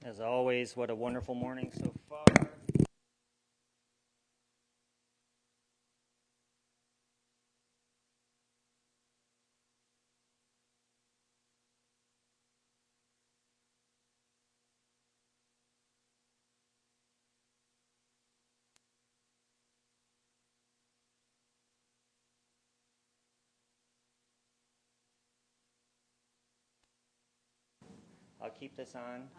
As always, what a wonderful morning so far. I'll keep this on.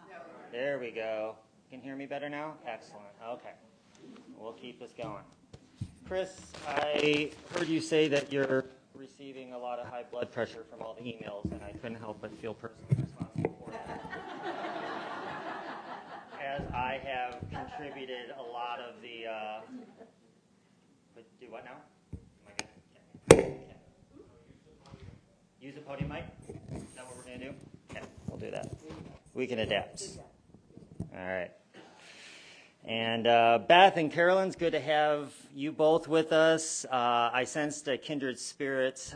There we go. You can hear me better now? Excellent. Okay. We'll keep this going. Chris, I heard you say that you're receiving a lot of high blood pressure from all the emails, and I couldn't help but feel personally responsible for that. As I have contributed a lot of the... do what now? Am I good? Okay. Use a podium mic? Is that what we're going to do? Okay, we'll do that. We can adapt. All right. And Beth and Carolyn, it's good to have you both with us. I sensed a kindred spirit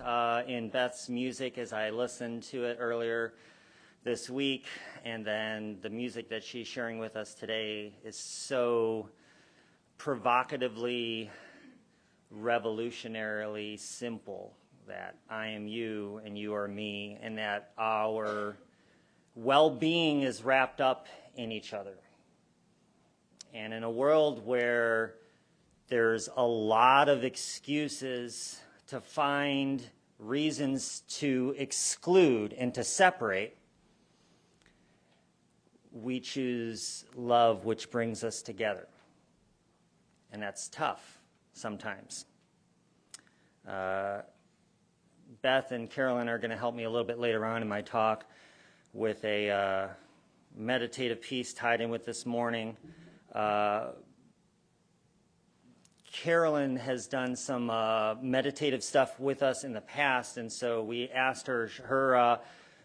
in Beth's music as I listened to it earlier this week. And then the music that she's sharing with us today is so provocatively, revolutionarily simple that I am you and you are me, and that our well-being is wrapped up in each other. And in a world where there's a lot of excuses to find reasons to exclude and to separate, we choose love, which brings us together. And that's tough sometimes. Beth and Carolyn are going to help me a little bit later on in my talk with a meditative piece tied in with this morning. Carolyn has done some meditative stuff with us in the past, and so we asked her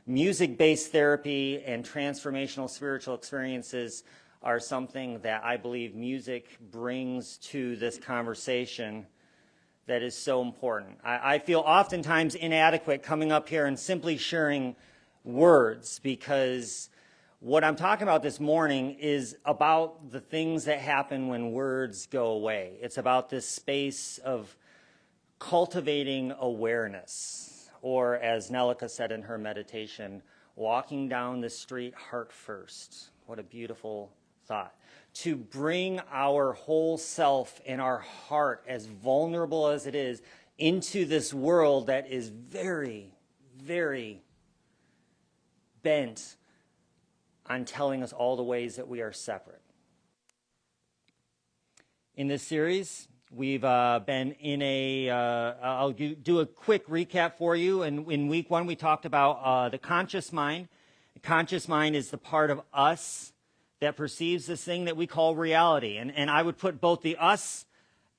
music-based therapy and transformational spiritual experiences are something that I believe music brings to this conversation that is so important. I feel oftentimes inadequate coming up here and simply sharing words, because what I'm talking about this morning is about the things that happen when words go away. It's about this space of cultivating awareness, or as Nelika said in her meditation, walking down the street heart first. What a beautiful thought. To bring our whole self and our heart, as vulnerable as it is, into this world that is very, very bent on telling us all the ways that we are separate. In this series, we've been in I'll do a quick recap for you. And in week one, we talked about the conscious mind. The conscious mind is the part of us that perceives this thing that we call reality. And I would put both the us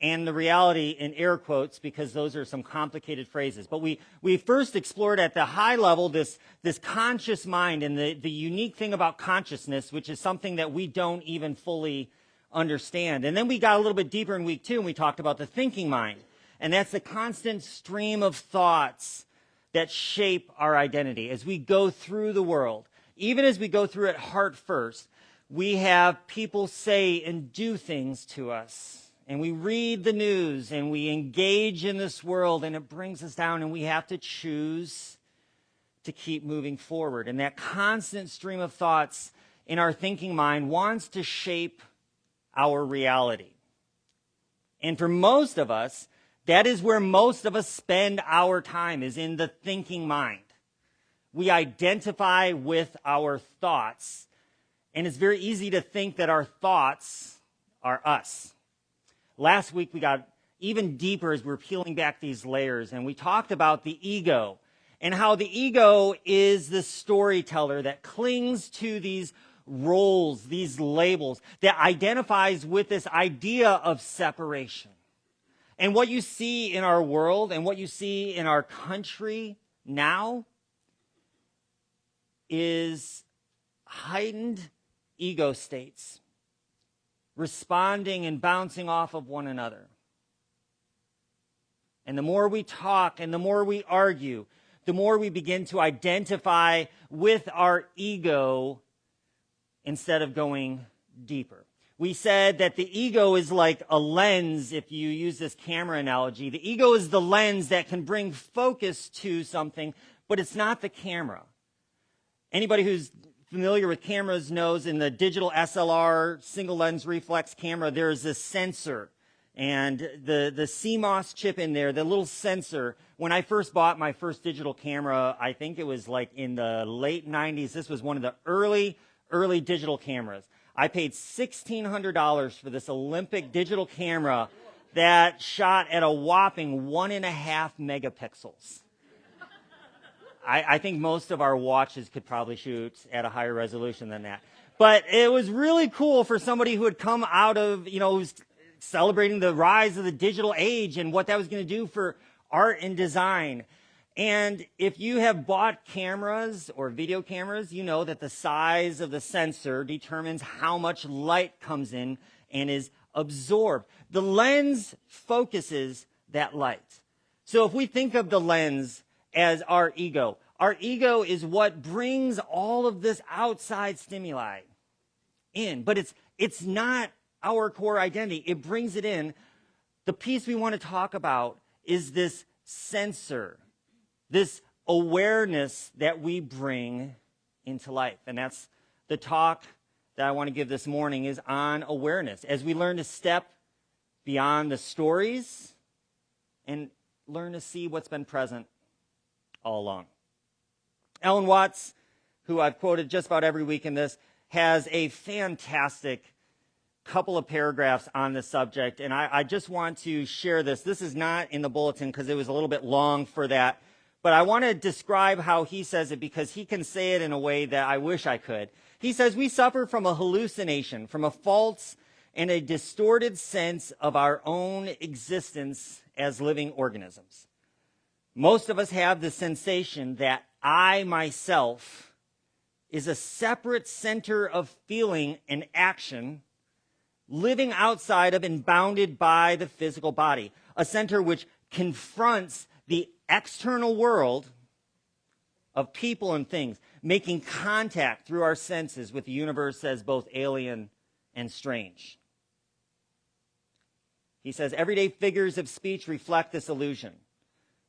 and the reality in air quotes, because those are some complicated phrases. But we first explored at the high level this conscious mind and the unique thing about consciousness, which is something that we don't even fully understand. And then we got a little bit deeper in week two, and we talked about the thinking mind. And that's the constant stream of thoughts that shape our identity as we go through the world. Even as we go through it heart first, we have people say and do things to us, and we read the news, and we engage in this world, and it brings us down, and we have to choose to keep moving forward. And that constant stream of thoughts in our thinking mind wants to shape our reality. And for most of us, that is where most of us spend our time, is in the thinking mind. We identify with our thoughts, and it's very easy to think that our thoughts are us. Last week, we got even deeper as we were peeling back these layers, and we talked about the ego and how the ego is the storyteller that clings to these roles, these labels, that identifies with this idea of separation. And what you see in our world and what you see in our country now is heightened ego states, responding and bouncing off of one another. And the more we talk and the more we argue, the more we begin to identify with our ego instead of going deeper. We said that the ego is like a lens, if you use this camera analogy. The ego is the lens that can bring focus to something, but it's not the camera. Anybody who's familiar with cameras knows in the digital SLR, single lens reflex camera, there's this sensor. And the CMOS chip in there, the little sensor, when I first bought my first digital camera, I think it was like in the late 90s. This was one of the early digital cameras. I paid $1,600 for this Olympic digital camera that shot at a whopping 1.5 megapixels. I think most of our watches could probably shoot at a higher resolution than that. But it was really cool for somebody who had come out of, who's celebrating the rise of the digital age and what that was going to do for art and design. And if you have bought cameras or video cameras, you know that the size of the sensor determines how much light comes in and is absorbed. The lens focuses that light. So if we think of the lens as our ego is what brings all of this outside stimuli in. But it's not our core identity. It brings it in. The piece we want to talk about is this sensor, this awareness that we bring into life. And that's the talk that I want to give this morning, is on awareness. As we learn to step beyond the stories and learn to see what's been present all along. Ellen Watts, who I've quoted just about every week in this, has a fantastic couple of paragraphs on this subject, and I just want to share this. This is not in the bulletin because it was a little bit long for that, but I want to describe how he says it because he can say it in a way that I wish I could. He says, we suffer from a hallucination, from a false and a distorted sense of our own existence as living organisms. Most of us have the sensation that I myself is a separate center of feeling and action, living outside of and bounded by the physical body, a center which confronts the external world of people and things, making contact through our senses with the universe as both alien and strange. He says, everyday figures of speech reflect this illusion.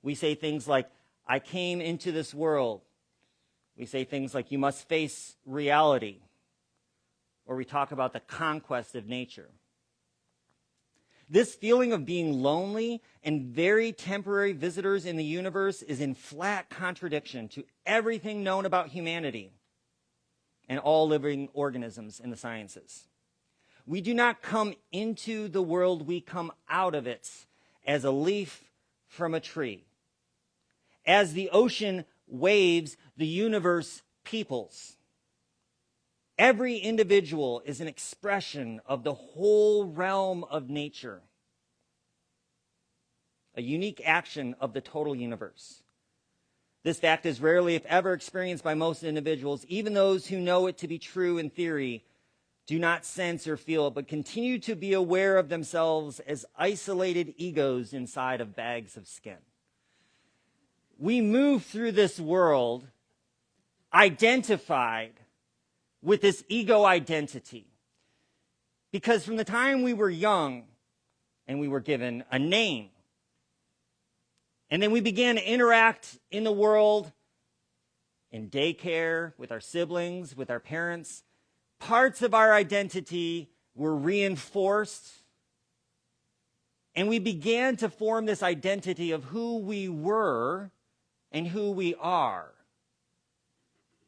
We say things like, I came into this world. We say things like, you must face reality. Or we talk about the conquest of nature. This feeling of being lonely and very temporary visitors in the universe is in flat contradiction to everything known about humanity and all living organisms in the sciences. We do not come into the world, we come out of it as a leaf from a tree. As the ocean waves, the universe peoples. Every individual is an expression of the whole realm of nature, a unique action of the total universe. This fact is rarely, if ever, experienced by most individuals. Even those who know it to be true in theory do not sense or feel it, but continue to be aware of themselves as isolated egos inside of bags of skin. We move through this world identified with this ego identity. Because from the time we were young and we were given a name, and then we began to interact in the world, in daycare, with our siblings, with our parents, parts of our identity were reinforced, and we began to form this identity of who we were and who we are.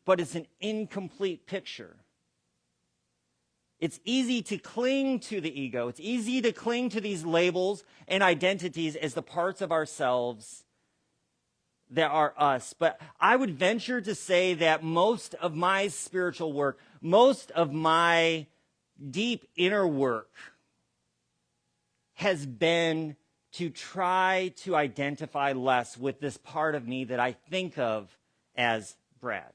But it's an incomplete picture. It's easy to cling to the ego. It's easy to cling to these labels and identities as the parts of ourselves that are us. But I would venture to say that most of my spiritual work, most of my deep inner work has been to try to identify less with this part of me that I think of as Brad.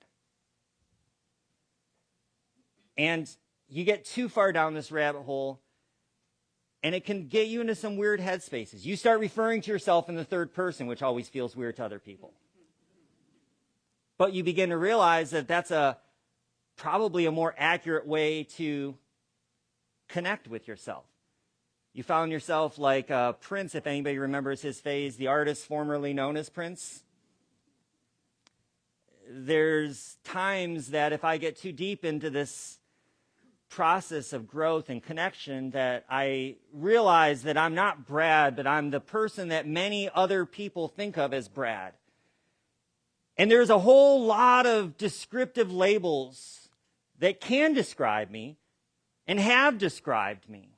And you get too far down this rabbit hole, and it can get you into some weird headspaces. You start referring to yourself in the third person, which always feels weird to other people. But you begin to realize that that's a probably a more accurate way to connect with yourself. You found yourself like Prince, if anybody remembers his phase, the artist formerly known as Prince. There's times that if I get too deep into this process of growth and connection that I realize that I'm not Brad, but I'm the person that many other people think of as Brad. And there's a whole lot of descriptive labels that can describe me and have described me.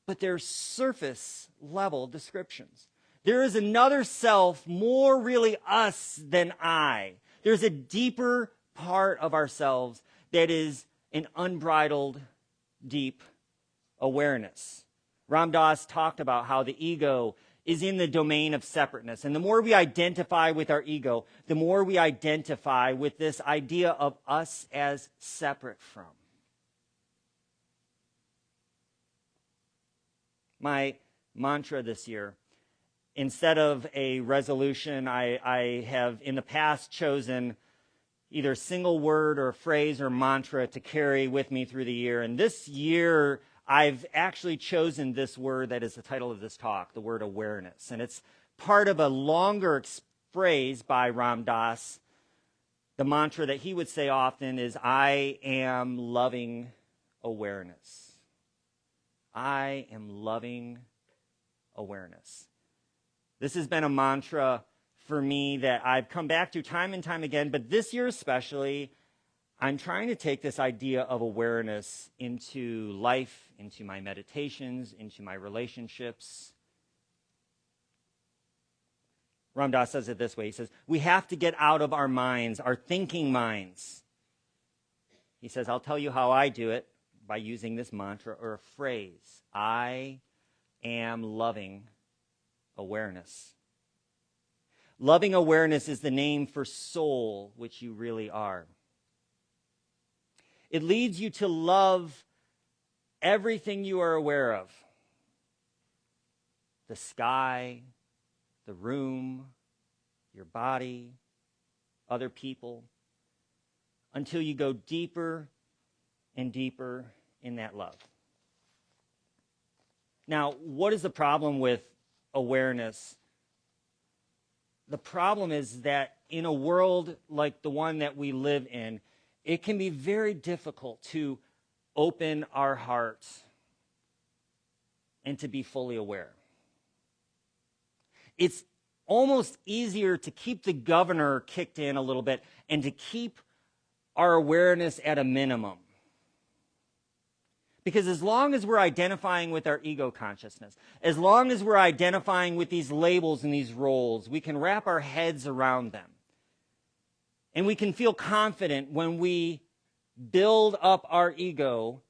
But they're surface level descriptions. There is another self, more really us than I. There's a deeper part of ourselves that is an unbridled, deep awareness. Ram Dass talked about how the ego is in the domain of separateness. And the more we identify with our ego, the more we identify with this idea of us as separate from. My mantra this year, instead of a resolution, I have in the past chosen either a single word or a phrase or mantra to carry with me through the year. And this year, I've actually chosen this word that is the title of this talk, the word awareness. And it's part of a longer phrase by Ram Dass. The mantra that he would say often is, I am loving awareness. I am loving awareness. This has been a mantra for me that I've come back to time and time again, but this year especially, I'm trying to take this idea of awareness into life, into my meditations, into my relationships. Ram Dass says it this way. He says, we have to get out of our minds, our thinking minds. He says, I'll tell you how I do it by using this mantra or a phrase. I am loving awareness. Loving awareness is the name for soul, which you really are. It leads you to love everything you are aware of. The sky, the room, your body, other people, until you go deeper and deeper in that love. Now, what is the problem with awareness? The problem is that in a world like the one that we live in, it can be very difficult to open our hearts and to be fully aware. It's almost easier to keep the governor kicked in a little bit and to keep our awareness at a minimum. Because as long as we're identifying with our ego consciousness, as long as we're identifying with these labels and these roles, we can wrap our heads around them. And we can feel confident when we build up our ego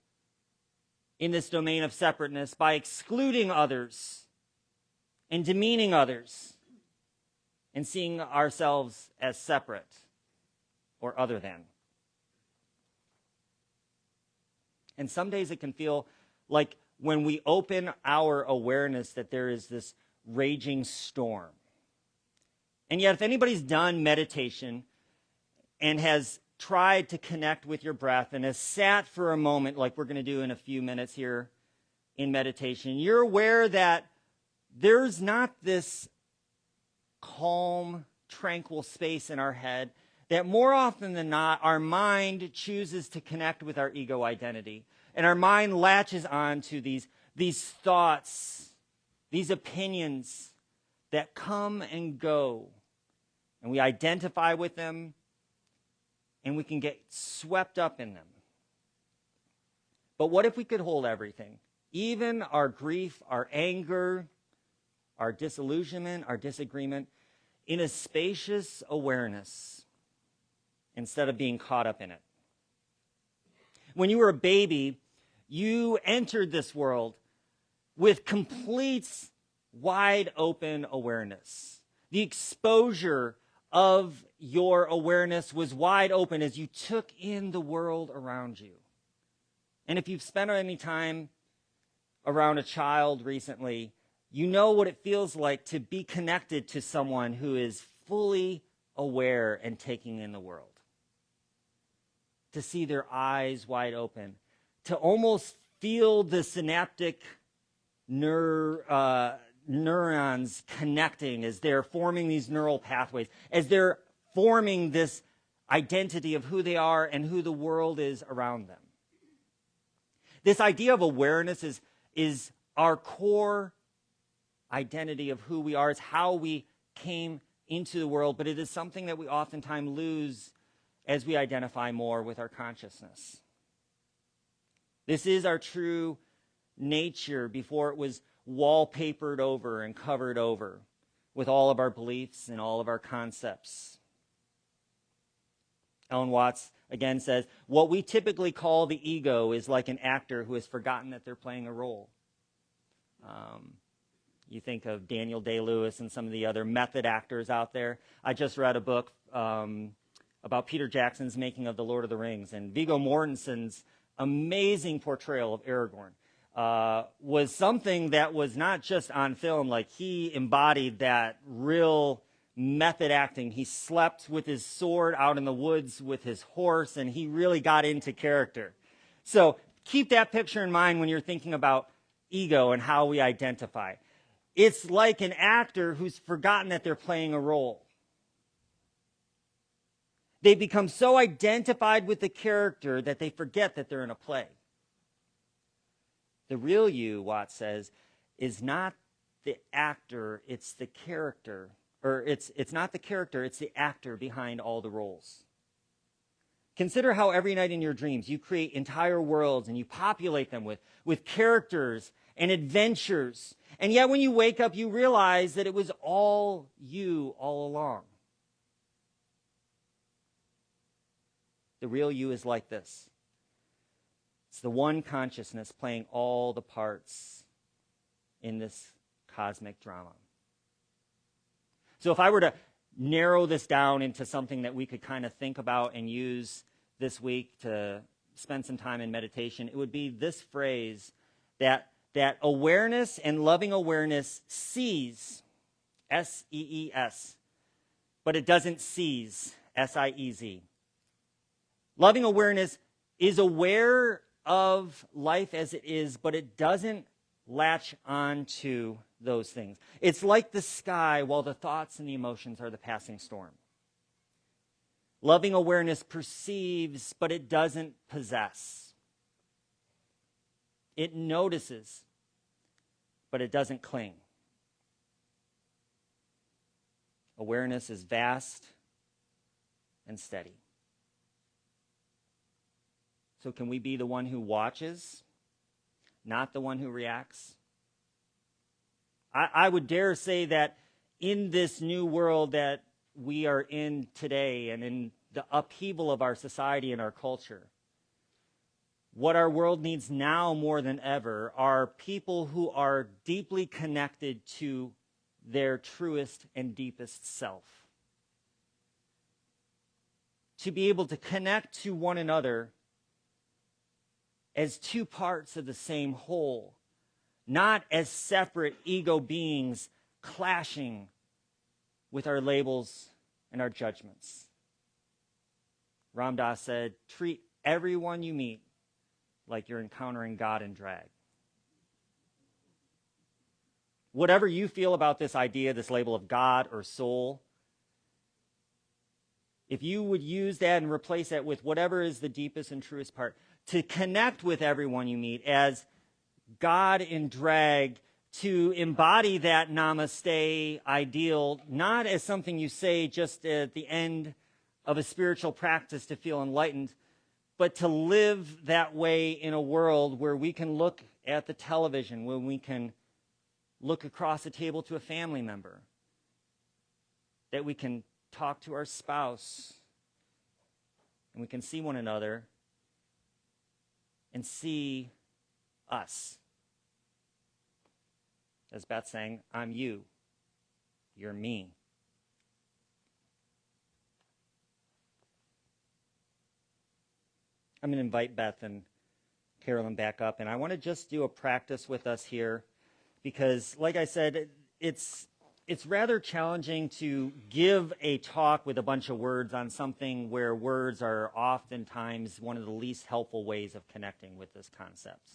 in this domain of separateness by excluding others and demeaning others and seeing ourselves as separate or other than. And some days it can feel like when we open our awareness that there is this raging storm. And yet if anybody's done meditation and has tried to connect with your breath and has sat for a moment, like we're going to do in a few minutes here in meditation, you're aware that there's not this calm, tranquil space in our head, that more often than not, our mind chooses to connect with our ego identity. And our mind latches on to these thoughts, these opinions that come and go. And we identify with them, and we can get swept up in them. But what if we could hold everything? Even our grief, our anger, our disillusionment, our disagreement, in a spacious awareness, instead of being caught up in it. When you were a baby, you entered this world with complete, wide open awareness. The exposure of your awareness was wide open as you took in the world around you. And if you've spent any time around a child recently, you know what it feels like to be connected to someone who is fully aware and taking in the world. to see their eyes wide open, to almost feel the synaptic neurons connecting as they're forming these neural pathways, as they're forming this identity of who they are and who the world is around them. This idea of awareness is our core identity of who we are. It's how we came into the world, but it is something that we oftentimes lose as we identify more with our consciousness. This is our true nature before it was wallpapered over and covered over with all of our beliefs and all of our concepts. Ellen Watts again says, what we typically call the ego is like an actor who has forgotten that they're playing a role. You think of Daniel Day-Lewis and some of the other method actors out there. I just read a book about Peter Jackson's making of The Lord of the Rings, and Viggo Mortensen's amazing portrayal of Aragorn was something that was not just on film. Like, he embodied that real method acting. He slept with his sword out in the woods with his horse, and he really got into character. So keep that picture in mind when you're thinking about ego and how we identify. It's like an actor who's forgotten that they're playing a role. They become so identified with the character that they forget that they're in a play. The real you, Watts says, is not the actor, it's the character. Or it's not the character, it's the actor behind all the roles. Consider how every night in your dreams you create entire worlds and you populate them with characters and adventures. And yet when you wake up, you realize that it was all you all along. The real you is like this. It's the one consciousness playing all the parts in this cosmic drama. So if I were to narrow this down into something that we could kind of think about and use this week to spend some time in meditation, it would be this phrase that awareness and loving awareness sees, S-E-E-S, but it doesn't seize, S-I-E-Z. Loving awareness is aware of life as it is, but it doesn't latch on to those things. It's like the sky while the thoughts and the emotions are the passing storm. Loving awareness perceives, but it doesn't possess. It notices, but it doesn't cling. Awareness is vast and steady. So can we be the one who watches, not the one who reacts? I would dare say that in this new world that we are in today and in the upheaval of our society and our culture, what our world needs now more than ever are people who are deeply connected to their truest and deepest self. To be able to connect to one another as two parts of the same whole, not as separate ego beings clashing with our labels and our judgments. Ram Dass said, treat everyone you meet like you're encountering God in drag. Whatever you feel about this idea, this label of God or soul, if you would use that and replace that with whatever is the deepest and truest part, to connect with everyone you meet as God in drag, to embody that namaste ideal, not as something you say just at the end of a spiritual practice to feel enlightened, but to live that way in a world where we can look at the television, when we can look across the table to a family member, that we can talk to our spouse, and we can see one another and see us. As Beth sang, I'm you, you're me. I'm going to invite Beth and Carolyn back up, and I want to just do a practice with us here because, like I said, it's it's rather challenging to give a talk with a bunch of words on something where words are oftentimes one of the least helpful ways of connecting with this concept.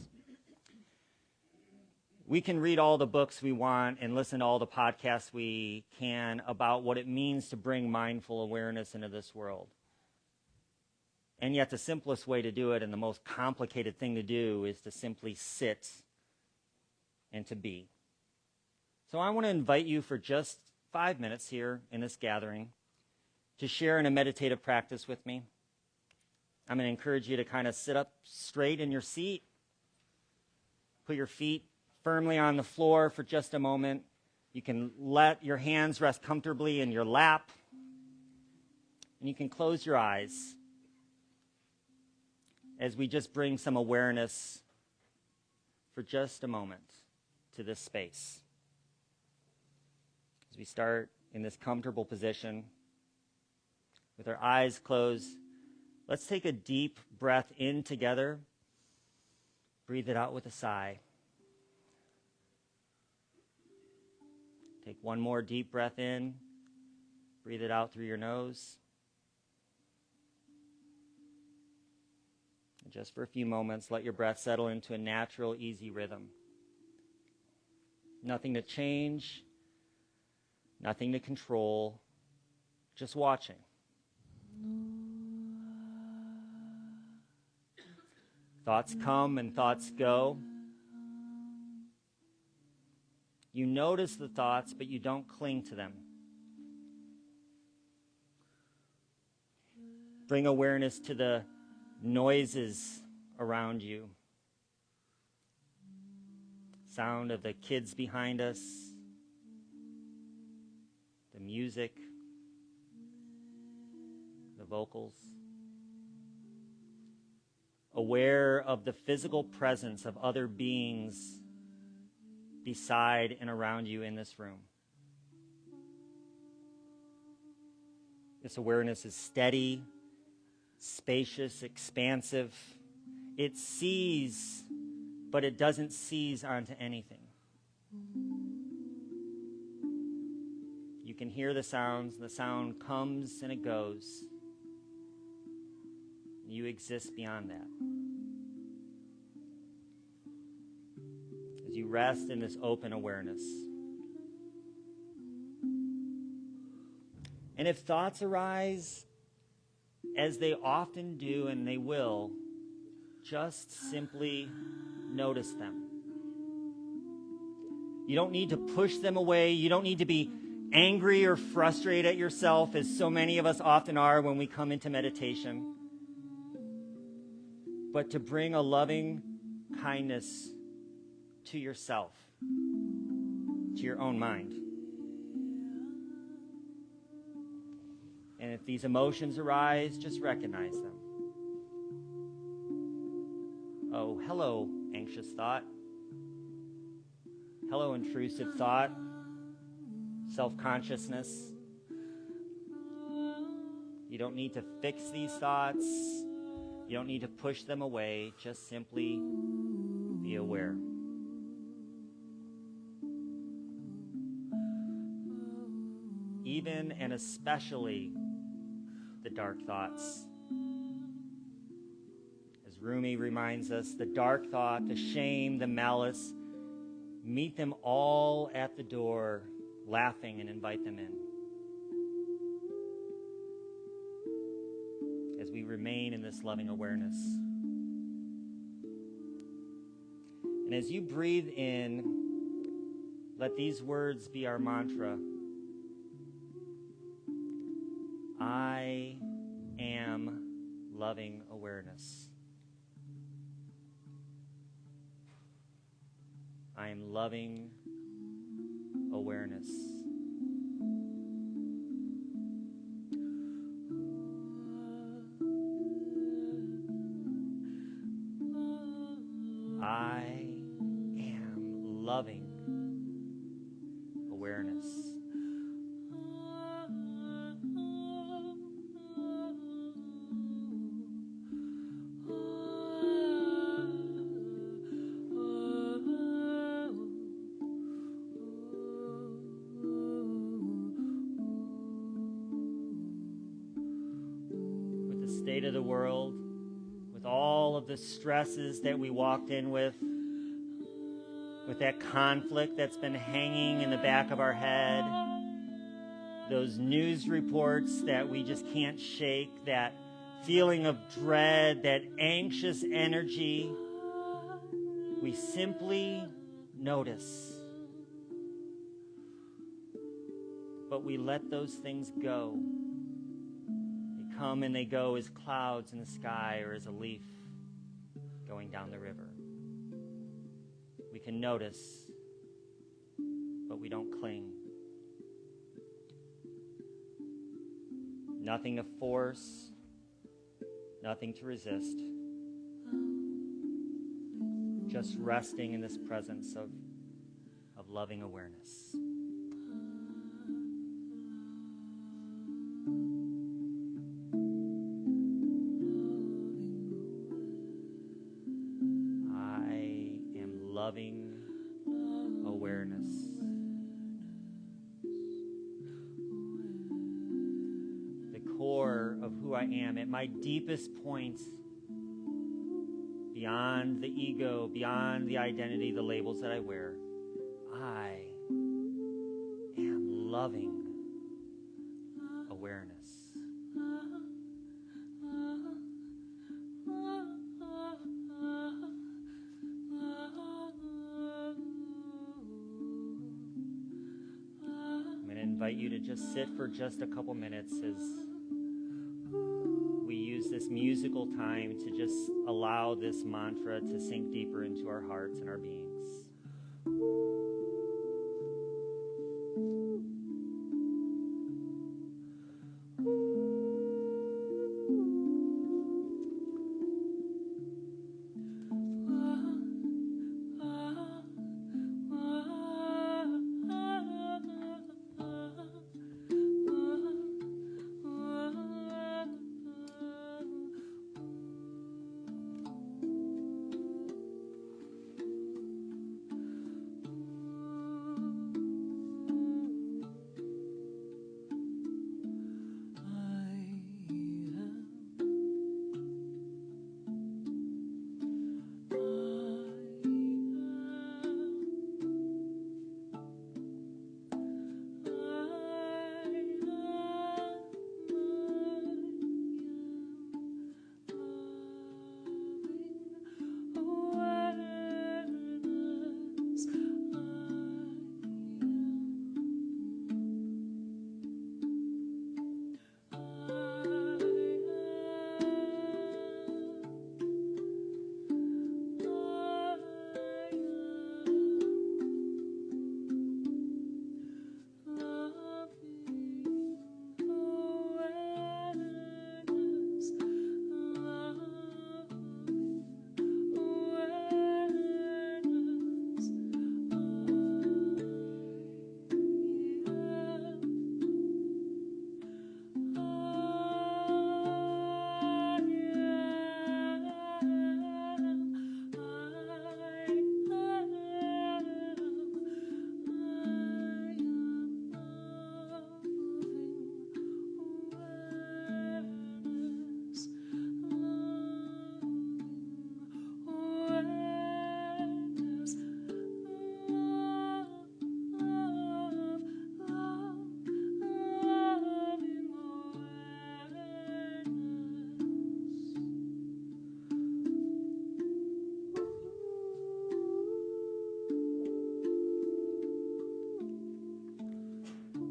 We can read all the books we want and listen to all the podcasts we can about what it means to bring mindful awareness into this world. And yet the simplest way to do it and the most complicated thing to do is to simply sit and to be. So I want to invite you for just 5 minutes here in this gathering to share in a meditative practice with me. I'm going to encourage you to kind of sit up straight in your seat, put your feet firmly on the floor for just a moment. You can let your hands rest comfortably in your lap, and you can close your eyes as we just bring some awareness for just a moment to this space. As we start in this comfortable position with our eyes closed, let's take a deep breath in together. Breathe it out with a sigh. Take one more deep breath in. Breathe it out through your nose. And just for a few moments, let your breath settle into a natural, easy rhythm. Nothing to change. Nothing to control, just watching. Thoughts come and thoughts go. You notice the thoughts, but you don't cling to them. Bring awareness to the noises around you. Sound of the kids behind us. The music, the vocals. Aware of the physical presence of other beings beside and around you in this room. This awareness is steady, spacious, expansive. It sees, but it doesn't seize onto anything. You can hear the sounds. The sound comes and it goes. You exist beyond that. As you rest in this open awareness. And if thoughts arise, as they often do and they will, just simply notice them. You don't need to push them away. You don't need to be angry or frustrated at yourself, as so many of us often are when we come into meditation, but to bring a loving kindness to yourself, to your own mind. And if these emotions arise, just recognize them. Oh, hello, anxious thought. Hello, intrusive thought. Self-consciousness. You don't need to fix these thoughts. You don't need to push them away. Just simply be aware. Even and especially the dark thoughts. As Rumi reminds us, the dark thought, the shame, the malice, meet them all at the door, laughing, and invite them in. As we remain in this loving awareness. And as you breathe in, let these words be our mantra. I am loving awareness. I am loving awareness. I am loving awareness. state of the world, with all of the stresses that we walked in with that conflict that's been hanging in the back of our head, those news reports that we just can't shake, that feeling of dread, that anxious energy, we simply notice. But we let those things go. They come and they go as clouds in the sky or as a leaf going down the river. We can notice, but we don't cling. Nothing to force, nothing to resist. Just resting in this presence of loving awareness. I am loving awareness. The core of who I am, at my deepest points, beyond the ego, beyond the identity, the labels that I wear, I am loving awareness. I'm going to invite you to just sit for just a couple minutes as we use this musical time to just allow this mantra to sink deeper into our hearts and our beings.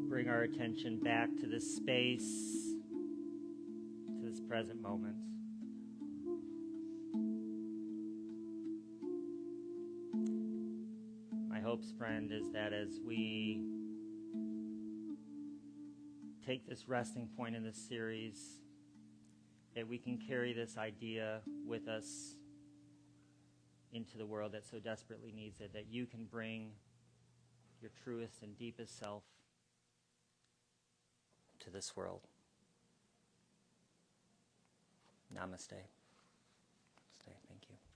Bring our attention back to this space, to this present moment. My hopes, friend, is that as we take this resting point in this series, that we can carry this idea with us into the world that so desperately needs it, that you can bring your truest and deepest self to this world. Namaste. Namaste. Thank you.